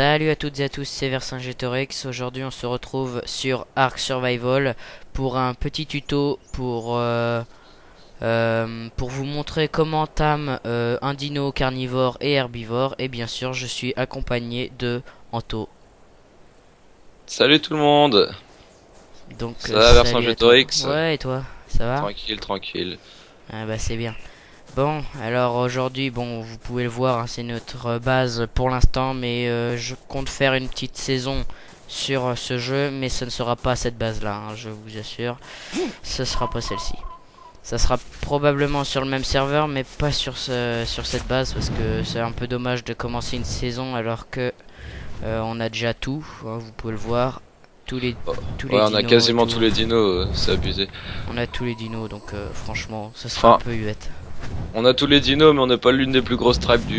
Salut à toutes et à tous, c'est Vercingétorix. Aujourd'hui on se retrouve sur Ark Survival pour un petit tuto pour vous montrer comment tame un dino carnivore et herbivore. Et bien sûr je suis accompagné de Anto. Salut tout le monde. Donc Ça va, salut à toi. Vercingétorix? Ouais, et toi, ça va? Tranquille, tranquille. Ah bah c'est bien. Bon, alors aujourd'hui, bon, vous pouvez le voir, hein, c'est notre base pour l'instant, mais je compte faire une petite saison sur ce jeu, mais ce ne sera pas cette base-là, hein, je vous assure. Ce sera pas celle-ci. Ça sera probablement sur le même serveur, mais pas sur cette base, parce que c'est un peu dommage de commencer une saison alors que on a déjà tout, hein, vous pouvez le voir. Tous les, Oh, tous ouais, les on a dinos et quasiment tout. tous les dinos, c'est abusé. On a tous les dinos, donc franchement, ça sera un Enfin, peu huette. on a tous les dinos, mais on n'est pas l'une des plus grosses tribes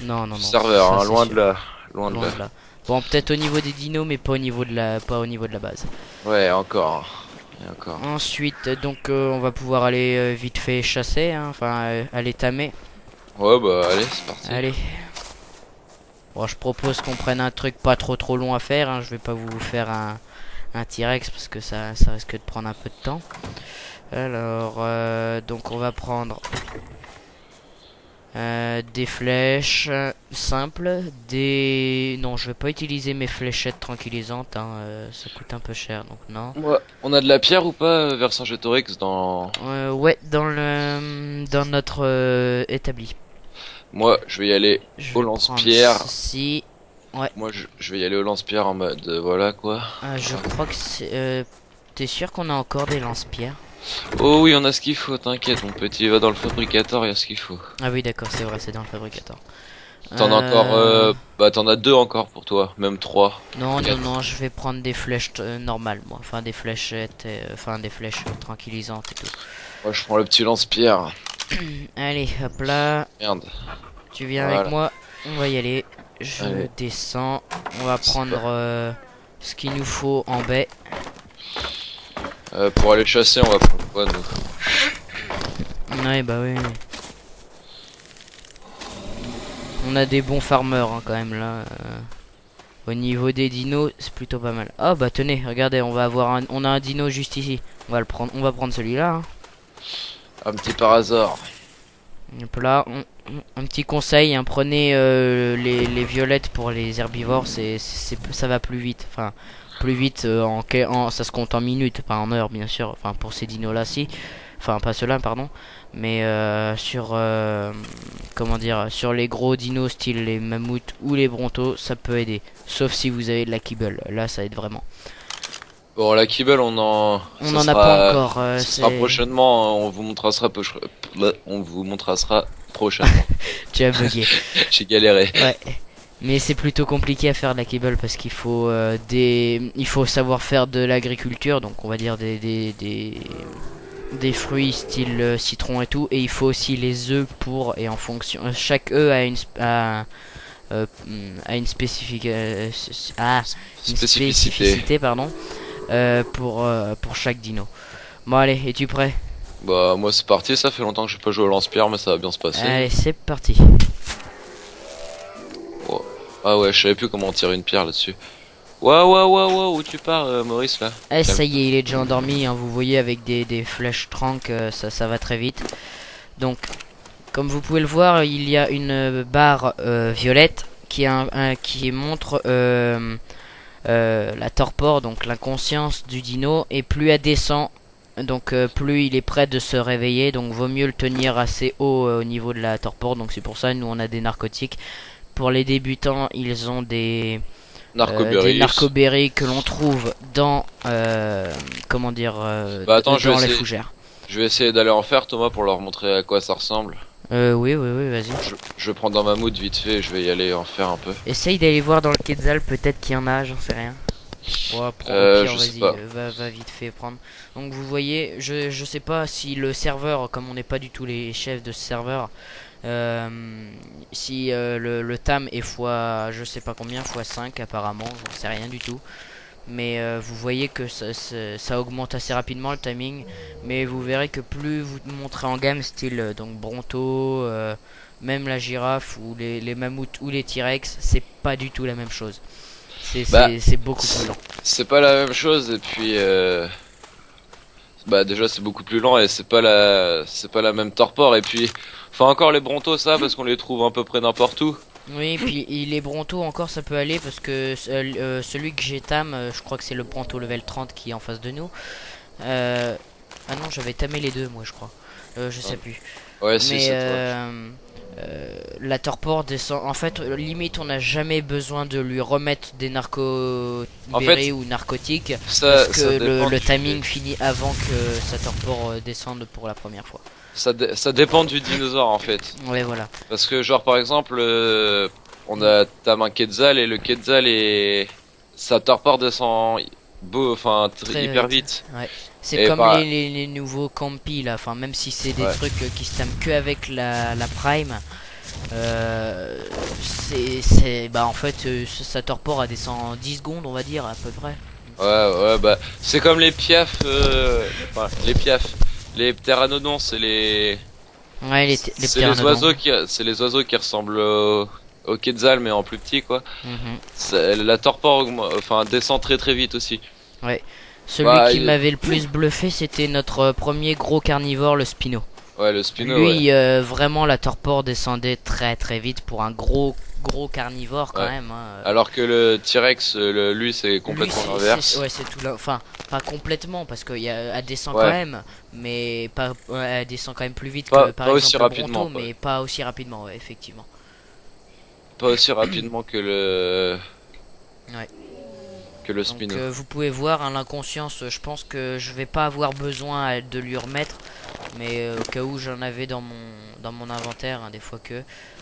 Non, non, du non, serveur, ça hein, c'est loin de sûr. là. Loin de Loin là. de là. Bon, peut-être au niveau des dinos, mais pas au niveau de la base. Ouais, encore. Et encore. Ensuite, donc, on va pouvoir aller vite fait chasser, hein, enfin, aller tamer. Ouais, bah allez, c'est parti. Allez. Bon, je propose qu'on prenne un truc pas trop long à faire. Hein. Je vais pas vous faire un T-Rex parce que ça risque de prendre un peu de temps. Alors, donc, on va prendre des flèches simples, non, je vais pas utiliser mes fléchettes tranquillisantes, hein, ça coûte un peu cher, donc non. Ouais, on a de la pierre ou pas, Vercingétorix dans... Ouais, dans notre établi. Moi, je vais y aller Je au vais prendre lance-pierre. ceci. Ouais, Moi, je vais y aller au lance-pierre en mode... voilà, quoi. je crois que c'est... t'es sûr qu'on a encore des lance-pierres? Oh oui, on a ce qu'il faut, t'inquiète, mon petit. Va dans le fabricateur, il y a ce qu'il faut. Ah oui, d'accord, c'est vrai, c'est dans le fabricateur. T'en as encore, bah t'en as deux encore pour toi, même trois. Non, non, Quatre. non, je vais prendre des flèches normales, moi. Enfin, des fléchettes, enfin, des flèches tranquillisantes et tout. Moi je prends le petit lance-pierre. Allez, hop là. Merde. Tu viens avec Voilà. moi, on va y aller. Je Allez. descends. On va C'est prendre ce qu'il nous faut en baie. Pour aller chasser, on va prendre quoi nous? Ouais, bah oui. On a des bons farmers hein, quand même là. Au niveau des dinos, c'est plutôt pas mal. Oh bah tenez, regardez, on a un dino juste ici. On va le prendre, on va prendre celui-là. Hein. Un petit par hasard. Hop là, un petit conseil, hein, prenez les violettes pour les herbivores, ça va plus vite. Enfin, plus vite, ça se compte en minutes, pas en heures, bien sûr. Enfin, pour ces dinos-là, si. Enfin, pas ceux-là, pardon. Mais comment dire, sur les gros dinos, style les mammouths ou les brontos, ça peut aider. Sauf si vous avez de la kibble. Là, ça aide vraiment. Bon, la kibble, On n'en a pas encore. Ce sera prochainement. On vous montrera prochainement. Tu as bugué. J'ai galéré. Ouais. Mais c'est plutôt compliqué à faire de la cable parce qu'il faut il faut savoir faire de l'agriculture, donc on va dire des fruits style citron et tout, et il faut aussi les œufs pour et en fonction chaque œuf a une spécificité pardon pour chaque dino. Bon allez, es-tu prêt? Bah moi c'est parti, ça fait longtemps que j'ai pas joué au lance-pierre mais ça va bien se passer. Allez, c'est parti. Oh. Ah ouais, je savais plus comment tirer une pierre là-dessus. Waouh, où tu pars Maurice là? Eh ça y est, il est déjà endormi, hein, vous voyez avec des flèches trank, ça va très vite. Donc comme vous pouvez le voir, il y a une barre violette qui montre la torpor, donc l'inconscience du dino, et plus elle descend, donc plus il est prêt de se réveiller, donc vaut mieux le tenir assez haut au niveau de la torpor, donc c'est pour ça nous on a des narcotiques. Pour les débutants, ils ont des narcoberries que l'on trouve dans comment dire bah attends, dans les fougères. Je vais essayer d'aller en faire Thomas pour leur montrer à quoi ça ressemble. Oui, vas-y. Je prends dans ma mood vite fait, je vais y aller en faire un peu. Essaye d'aller voir dans le Quetzal, peut-être qu'il y en a, j'en sais rien. Ouais, je sais pas. Va vite fait prendre. Donc vous voyez, je sais pas si le serveur, comme on n'est pas du tout les chefs de ce serveur, si le tam est fois je sais pas combien, fois 5 apparemment, j'en sais rien du tout. mais vous voyez que ça augmente assez rapidement le timing. Mais vous verrez que plus vous montrez en gamme, style donc Bronto, même la girafe ou les mammouths ou les T-Rex, c'est pas du tout la même chose. Bah, C'est beaucoup plus lent. c'est pas la même chose et puis bah déjà c'est beaucoup plus lent et c'est pas la même torpor et puis enfin encore les Brontos ça parce qu'on les trouve à peu près n'importe où. Oui, puis les Bronto encore ça peut aller parce que celui que j'ai tam, je crois que c'est le Bronto level 30 qui est en face de nous. Ah non, j'avais tamé les deux moi je crois. Je sais plus. Ouais, si, Mais c'est toi. la torpor descend. En fait, limite, on n'a jamais besoin de lui remettre des En fait, narcobérés ou narcotiques parce ça que dépend le du timing finit avant que sa torpor descende pour la première fois. ça dépend du dinosaure en fait. Ouais, voilà. Parce que genre par exemple t'as un Quetzal et le Quetzal et sa torpor descend enfin Très hyper vite. Ouais. C'est Et comme par- les nouveaux Campi là. Enfin, même si c'est des Ouais. trucs qui se tament que avec la Prime. C'est bah en fait sa torpor elle descend en 10 secondes on va dire à peu près. Ouais, bah c'est comme les piafs enfin les piafs, les pteranodons, Ouais, les c'est les pteranodons. oiseaux qui ressemblent au Quetzal mais en plus petit quoi. Mhm. La torpor enfin descend très très vite aussi. Ouais. Celui Bah, qui m'avait le plus bluffé, c'était notre premier gros carnivore, le Spino. ouais, le Spino, ouais. Lui, vraiment, la torpor descendait très très vite pour un gros carnivore quand Ouais. même. Hein. Alors que le T-Rex, lui, c'est complètement Lui, l'inverse. ouais, c'est tout là. Enfin, pas complètement parce elle descend Ouais. quand même, mais pas, ouais, elle descend quand même plus vite Pas- que par pas aussi exemple le rapidement, Bronto, quoi. mais pas aussi rapidement, ouais, effectivement. Pas aussi rapidement Ouais. que le Donc Spino. vous pouvez voir hein, l'inconscience, je pense que je vais pas avoir besoin de lui remettre, mais au cas où j'en avais dans mon inventaire hein, des fois que.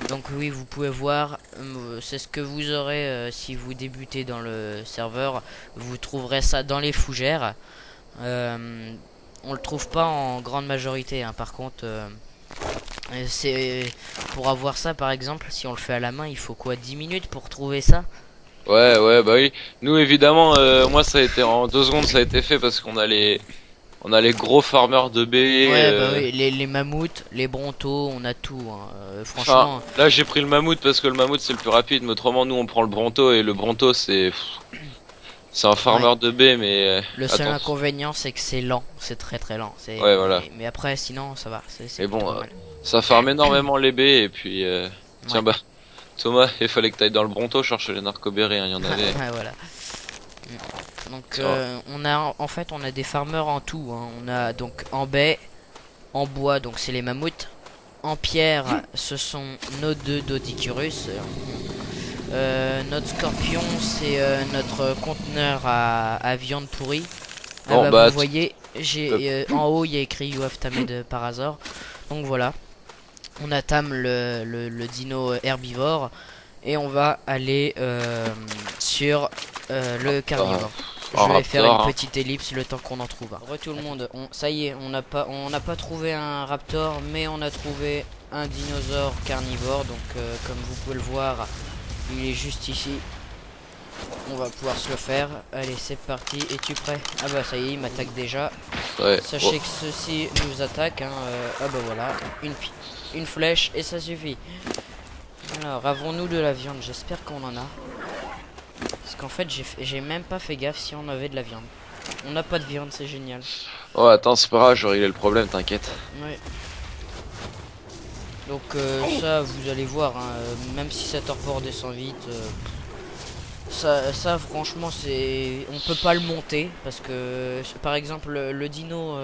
Donc oui, vous pouvez voir, c'est ce que vous aurez si vous débutez dans le serveur, vous trouverez ça dans les fougères. On le trouve pas en grande majorité hein, par contre c'est pour avoir ça par exemple, si on le fait à la main, il faut quoi 10 minutes pour trouver ça? Ouais, bah oui. Nous, évidemment, moi, ça a été en 2 secondes, ça a été fait parce on a les gros farmers de baies. Ouais, bah oui, les mammouths, les brontos, on a tout. Hein. Enfin, Franchement, là, j'ai pris le mammouth parce que le mammouth c'est le plus rapide. Mais autrement, nous, on prend le bronto et le bronto, c'est un farmer ouais. de baies, mais Le seul attends. inconvénient, c'est que c'est lent. C'est très très lent. Ouais, voilà. Mais après, sinon, ça va. C'est Et plutôt bon, pas mal. ça farme énormément les baies et puis tiens Ouais. bah. Thomas, il fallait que t'ailles dans le Bronto chercher les narcobérés, hein, il y en avait. Ouais, voilà. Donc, Tiens. en fait, on a des farmers en tout. Hein. On a donc en baie, en bois, donc c'est les mammouths. En pierre, ce sont nos deux Dodicurus. Notre scorpion, c'est notre conteneur à viande pourrie. Bon, Ah bah, bah, vous voyez, j'ai en haut il y a écrit You have tamed par hasard. Donc voilà, on a tam le dino herbivore et on va aller sur le carnivore. Je vais faire raptor, une hein. petite ellipse le temps qu'on en trouve un. Re tout le monde, ça y est, on n'a pas trouvé un raptor, mais on a trouvé un dinosaure carnivore. Donc comme vous pouvez le voir, il est juste ici. On va pouvoir se le faire. Allez, c'est parti. Es-tu prêt? Ah bah ça y est, il m'attaque déjà. Ouais. Sachez que ceci nous attaque. Hein. Ah bah voilà, une flèche et ça suffit. Alors, avons-nous de la viande? J'espère qu'on en a. Parce qu'en fait, j'ai même pas fait gaffe si on avait de la viande. On n'a pas de viande, c'est génial. Oh, attends, c'est pas grave, j'ai réglé le problème, t'inquiète. Ouais. Donc ça, vous allez voir, hein, même si ça torpor descend vite, ça franchement, on peut pas le monter parce que par exemple le dino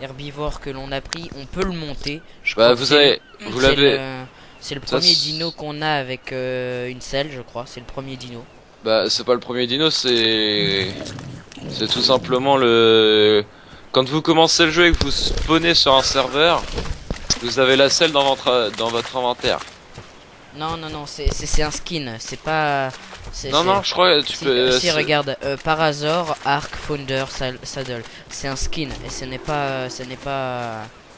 herbivore que l'on a pris, on peut le monter. Je Bah, crois que vous l'avez. c'est le Ça, premier dino qu'on a avec une selle, je crois. C'est le premier dino. Bah, c'est pas le premier dino, c'est tout simplement quand vous commencez le jeu et que vous spawnez sur un serveur, vous avez la selle dans votre inventaire. Non, c'est un skin. C'est pas. Non, je crois que tu Si, peux. si, regarde, Parasaur, Arc, Founder, Saddle. C'est un skin et ce n'est pas.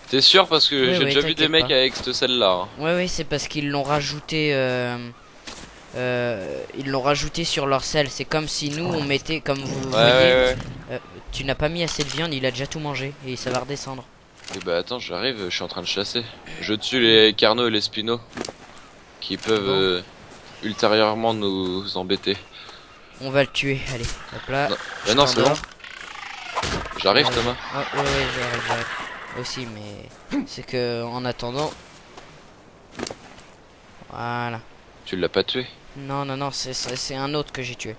T'es sûr parce que Oui, j'ai oui, déjà vu des t'inquiète mecs pas. avec cette selle-là. Hein. Ouais, oui, c'est parce qu'ils l'ont rajouté. ils l'ont rajouté sur leur selle. C'est comme si nous on mettait, comme vous Ouais, voyez, ouais, ouais. tu n'as pas mis assez de viande, il a déjà tout mangé et ça va redescendre. Et bah attends, j'arrive, je suis en train de chasser. Je tue les carnaux et les spinaux qui peuvent Bon. ultérieurement nous embêter. On va le tuer, allez, hop là. Non, je non, c'est bon. t'endors. J'arrive, Thomas. Ah, ouais, j'arrive aussi, mais c'est que en attendant, voilà. Tu l'as pas tué? Non, c'est un autre que j'ai tué.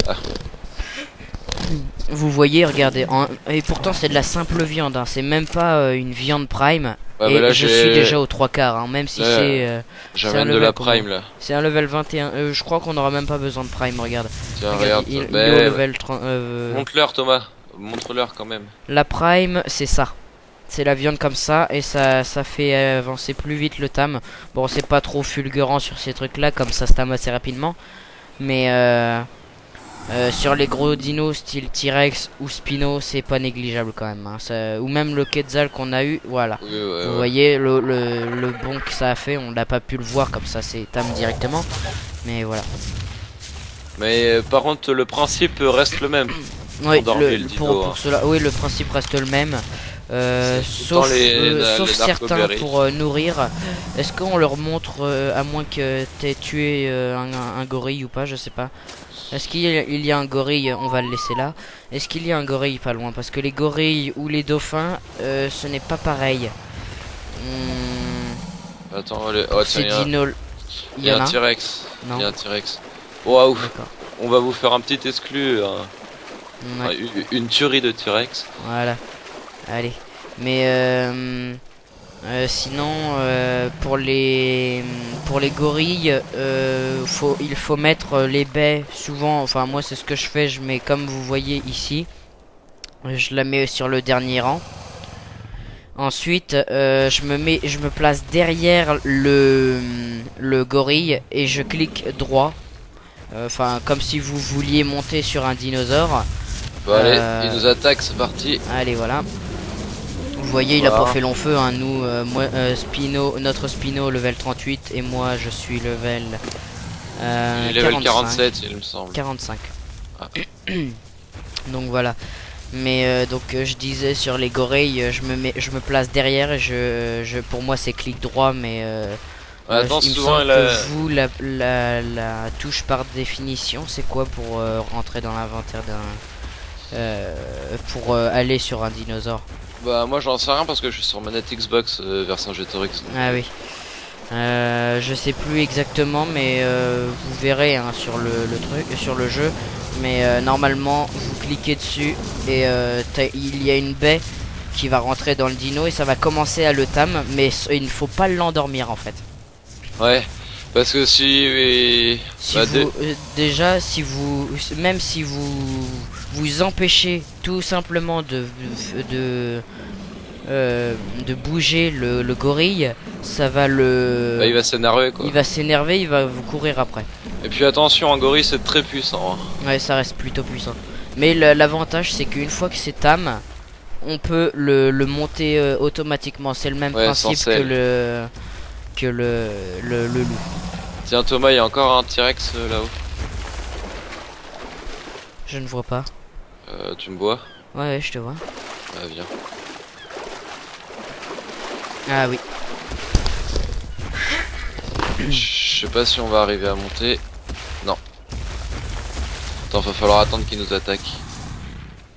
Ah. Vous voyez, regardez, et pourtant c'est de la simple viande, hein. C'est même pas une viande prime. Ouais, Et bah là, je suis déjà aux 3/4, hein, même si Là, c'est j'amène un de level la combien prime là. c'est un level 21. Je crois qu'on aura même pas besoin de prime, regarde. Tiens, Regarde, regarde. il est Bah, au level 30. montre-leur, Thomas. Montre-leur quand même. La prime, c'est ça. C'est la viande comme ça et ça fait avancer plus vite le tam. Bon, c'est pas trop fulgurant sur ces trucs-là, comme ça se tame assez rapidement. Mais sur les gros dinos style T-Rex ou Spino, c'est pas négligeable quand même. Hein. Ou même le Quetzal qu'on a eu, voilà. Oui, ouais, Vous ouais. voyez le bond que ça a fait, on l'a pas pu le voir comme ça, c'est tam directement. Mais voilà. Mais par contre, le principe reste le même. Oui, d'enlever le dino, pour hein. cela, oui, le principe reste le même. C'est Sauf, tout le temps sauf les certains narcoberries. pour nourrir. Est-ce qu'on leur montre, à moins que t'aies tué un gorille ou pas, je sais pas. Est-ce il y a un gorille, on va le laisser là. Est-ce qu'il y a un gorille pas loin? Parce que les gorilles ou les dauphins, ce n'est pas pareil. Attends, oh, C'est tiens, dino. il y a un T-Rex. Non. Il y a un T-Rex. Waouh, D'accord. on va vous faire un petit exclu. Ouais. Une tuerie de T-Rex. Voilà. Allez. Mais sinon, pour les gorilles, il faut mettre les baies souvent. Enfin, moi, c'est ce que je fais. Je mets comme vous voyez ici. Je la mets sur le dernier rang. Ensuite, je me place derrière le gorille et je clique droit. Enfin, comme si vous vouliez monter sur un dinosaure. Bon, allez, il nous attaque, c'est parti. Allez, voilà. Vous voyez, il a pas fait long feu, hein. Nous, notre Spino level 38 et moi je suis level Il est level 47, il me semble. 45. Ah. Donc voilà. Mais donc je disais sur les gorilles, je me place derrière et pour moi c'est clic droit, mais Attends, il me souvent semble elle que a... vous la touche par définition, c'est quoi pour rentrer dans l'inventaire pour aller sur un dinosaure? Bah moi j'en sais rien parce que je suis sur manette Xbox version GTX. Ah oui. Je sais plus exactement, mais vous verrez hein, sur le truc, sur le jeu. Mais normalement, vous cliquez dessus et il y a une baie qui va rentrer dans le dino et ça va commencer à le tam. Mais il ne faut pas l'endormir en fait. Ouais, parce que si... Si bah, vous, déjà, si vous, même si vous empêchez tout simplement de bouger le gorille, ça va bah, il va s'énerver quoi. il va s'énerver, il va vous courir après. Et puis attention, un gorille c'est très puissant. Hein. Ouais, ça reste plutôt puissant. Mais l'avantage c'est qu'une fois que c'est tam, on peut le monter automatiquement. C'est le même principe que le loup. Tiens Thomas, il y a encore un T-Rex là-haut. Je ne vois pas. Tu me vois? Ouais, je te vois. Viens. Ah oui. Je sais pas si on va arriver à monter. Non. Attends, va falloir attendre qu'il nous attaque.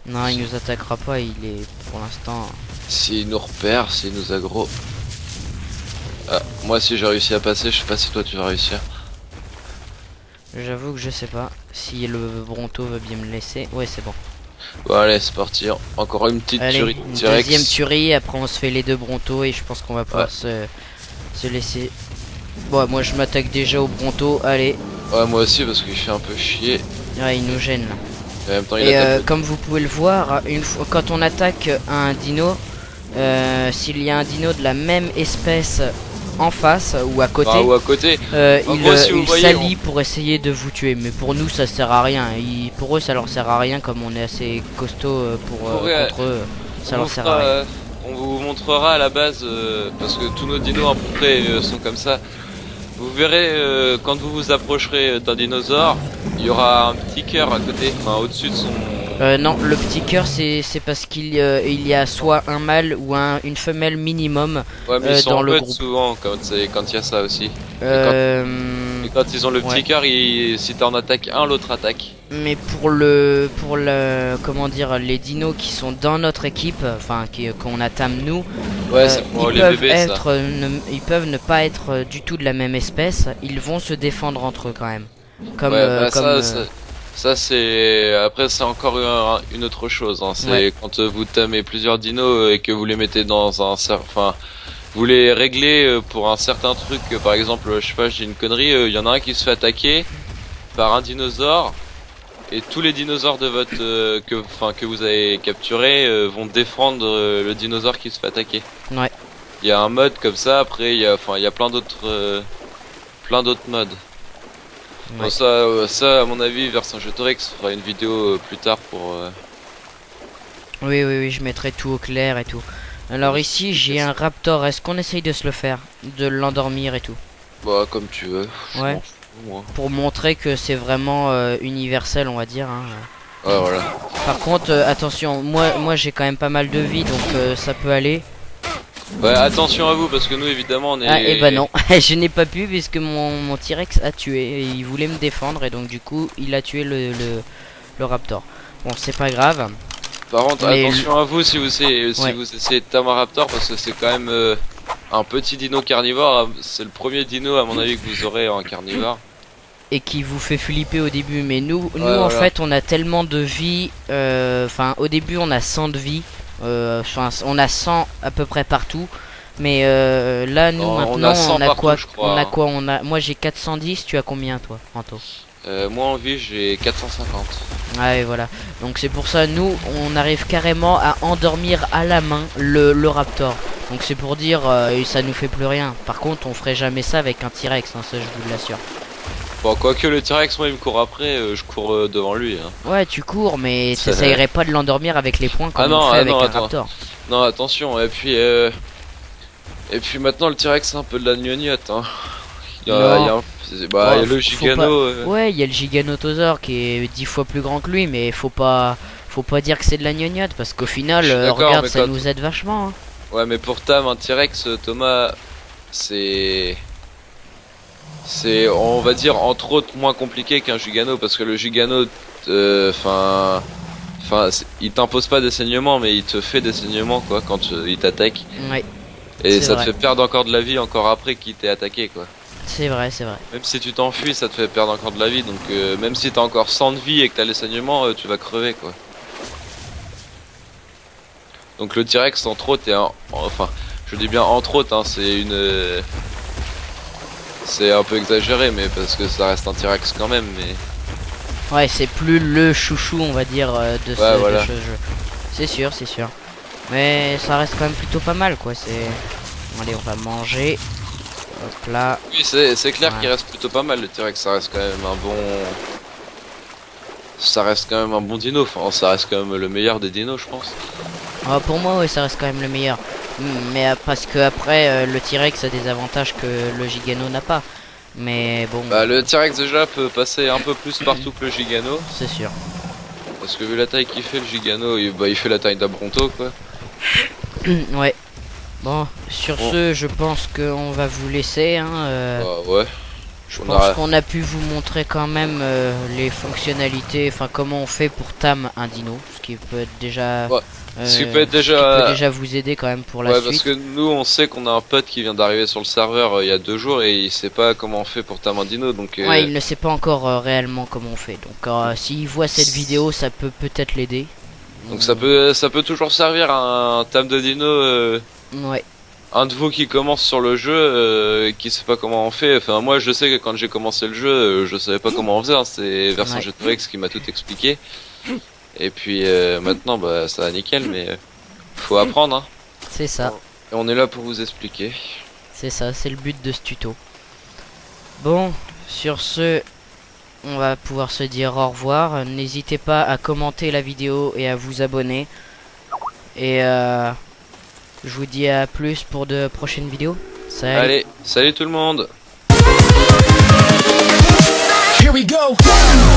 Non, il nous attaquera pas, il est pour l'instant... S'il nous repère, s'il nous aggro. Ah, moi si j'ai réussi à passer, je sais pas si toi tu vas réussir. J'avoue que je sais pas si le Bronto va bien me laisser. Ouais, c'est bon. Bon allez, c'est parti. Encore une petite Allez, tuerie une de T-Rex. deuxième tuerie, après on se fait les deux Bronto et je pense qu'on va pouvoir se laisser... Bon, moi je m'attaque déjà au Bronto, allez. Ouais, moi aussi parce qu'il fait un peu chier. Ouais, il nous gêne là. Et en même temps, il Et attaque. comme vous pouvez le voir, quand on attaque un dino, s'il y a un dino de la même espèce en face ou à côté, Ah, ou à côté. En il, gros, si vous il voyez, s'allie pour essayer de vous tuer. Mais pour nous, ça sert à rien. Pour eux, ça leur sert à rien. Comme on est assez costaud contre eux, ça leur sert à rien. On vous montrera à la base, parce que tous nos dinos à peu près sont comme ça. vous verrez quand vous vous approcherez d'un dinosaure, il y aura un petit cœur à côté, enfin au-dessus de son... Non, le petit cœur c'est parce qu'il il y a soit un mâle ou une femelle minimum Ouais, mais ils sont dans en le meute groupe. souvent quand il y a ça aussi. Euh, Et quand ils ont le petit ouais. cœur, si t'en attaques un, l'autre attaque. Mais pour le comment dire, les dinos qui sont dans notre équipe, enfin qu'on attame nous, Ouais, c'est pour ils les peuvent bébés ça. être, ils peuvent ne pas être du tout de la même espèce. Ils vont se défendre entre eux quand même. Comme Ouais, bah comme ça c'est... Après c'est encore une autre chose, hein. C'est Ouais. quand vous tamez plusieurs dinos et que vous les mettez dans enfin, vous les réglez pour un certain truc, par exemple, je sais pas, j'ai une connerie, il y en a un qui se fait attaquer par un dinosaure, et tous les dinosaures de votre que vous avez capturé vont défendre le dinosaure qui se fait attaquer. Ouais. Il y a un mode comme ça, après il y a plein d'autres modes. Ouais. Bon, ça à mon avis Vercingétorix fera une vidéo plus tard pour Oui, oui, oui, je mettrai tout au clair et tout. Alors ici, j'ai un raptor. Est-ce qu'on essaye de se le faire? De l'endormir et tout? bah comme tu veux. Je Ouais. m'en fous, moi. Pour montrer que c'est vraiment universel, on va dire. Hein. Ouais, voilà. Par contre, attention, moi j'ai quand même pas mal de vie, donc ça peut aller. Ouais, attention à vous parce que nous évidemment on est... Ah, et bah non, je n'ai pas pu puisque mon T-Rex a tué. Et il voulait me défendre et donc du coup, il a tué le raptor. Bon, c'est pas grave. Par contre, Mais attention à vous si vous essayez, Ouais. vous essayez de tamer un raptor parce que c'est quand même un petit dino carnivore. C'est le premier dino à mon avis que vous aurez en carnivore. Et qui vous fait flipper au début. Mais nous Ouais, en voilà. fait, on a tellement de vie. Enfin, au début, on a 100 de vie. On a 100 à peu près partout. Mais là, nous On maintenant, a 100 on a partout, quoi? je crois, On a hein. quoi? Moi, j'ai 410. Tu as combien, toi, Anto? Moi en vie j'ai 450. Ouais, voilà. Donc c'est pour ça, nous, on arrive carrément à endormir à la main le raptor. Donc c'est pour dire, ça nous fait plus rien. Par contre, on ferait jamais ça avec un T-Rex, hein, ça je vous l'assure. Bon, quoique le T-Rex, moi il me court après, je cours devant lui. Hein. Ouais, tu cours, mais Ça- t'essayerais pas de l'endormir avec les poings comme Ah non, on fait ah avec non, un attends. raptor. Non, attention, et puis maintenant le T-Rex c'est un peu de la gnognotte. Hein. Il y a, Non. il y a, bah, il y a le Faut Gigano. pas- Ouais, il y a le Giganotosaure qui est 10 fois plus grand que lui, mais faut pas dire que c'est de la gnognotte parce qu'au final, Je suis d'accord, regarde, mais ça quand- nous aide vachement. Hein. Ouais, mais pour Tam, un T-Rex, Thomas, c'est... on va dire, entre autres, moins compliqué qu'un Gigano, parce que le Gigano, il t'impose pas des saignements, mais il te fait des saignements, quoi, quand il t'attaque. Ouais, Et c'est ça vrai. te fait perdre encore de la vie, encore après qu'il t'ait attaqué, quoi. c'est vrai, c'est vrai. Même si tu t'enfuis, ça te fait perdre encore de la vie, donc même si t'as encore 100 de vie et que t'as les saignements, tu vas crever, quoi. Donc le T-Rex, entre autres, enfin, je dis bien entre autres, hein, c'est un peu exagéré, mais parce que ça reste un T-Rex quand même, mais... Ouais, c'est plus le chouchou, on va dire, de ce, Ouais, de voilà. ce jeu. C'est sûr, c'est sûr. Mais ça reste quand même plutôt pas mal, quoi. C'est. Allez, on va manger. Hop là. Oui, c'est clair Ouais. qu'il reste plutôt pas mal, le T-Rex, ça reste quand même un bon... Ça reste quand même un bon dino, enfin, ça reste quand même le meilleur des dinos, je pense. Ah, pour moi, ouais, ça reste quand même le meilleur. Mais parce que après, le T-Rex a des avantages que le Gigano n'a pas. Mais bon, Bah, le T-Rex déjà peut passer un peu plus partout que le Gigano, c'est sûr. parce que vu la taille qu'il fait, le Gigano, il fait la taille d'un Bronto, quoi. Ouais. Bon, sur Bon. ce, je pense qu'on va vous laisser. Hein, Bah, ouais. je on pense a- qu'on a pu vous montrer quand même les fonctionnalités, enfin comment on fait pour tam un dino, ce qui peut être déjà, Ouais, ce qui peut être ce qui déjà- peut déjà vous aider quand même pour la Ouais, suite. parce que nous, on sait qu'on a un pote qui vient d'arriver sur le serveur il y a 2 jours et il sait pas comment on fait pour tamer un dino, donc... Ouais, il ne sait pas encore réellement comment on fait. Donc s'il voit cette vidéo, ça peut peut-être l'aider. Donc ça peut toujours servir à un tam de dino, Ouais, un de vous qui commence sur le jeu, qui sait pas comment on fait. Enfin, moi, je sais que quand j'ai commencé le jeu, je savais pas comment on faisait. Hein. C'est Vercingétorix qui m'a tout expliqué. Et puis maintenant, bah, ça va nickel, mais faut apprendre. Hein. c'est ça. Et on est là pour vous expliquer. C'est ça, c'est le but de ce tuto. Bon, sur ce, on va pouvoir se dire au revoir. N'hésitez pas à commenter la vidéo et à vous abonner. Et je vous dis à plus pour de prochaines vidéos. Salut. Allez, salut tout le monde! here we go.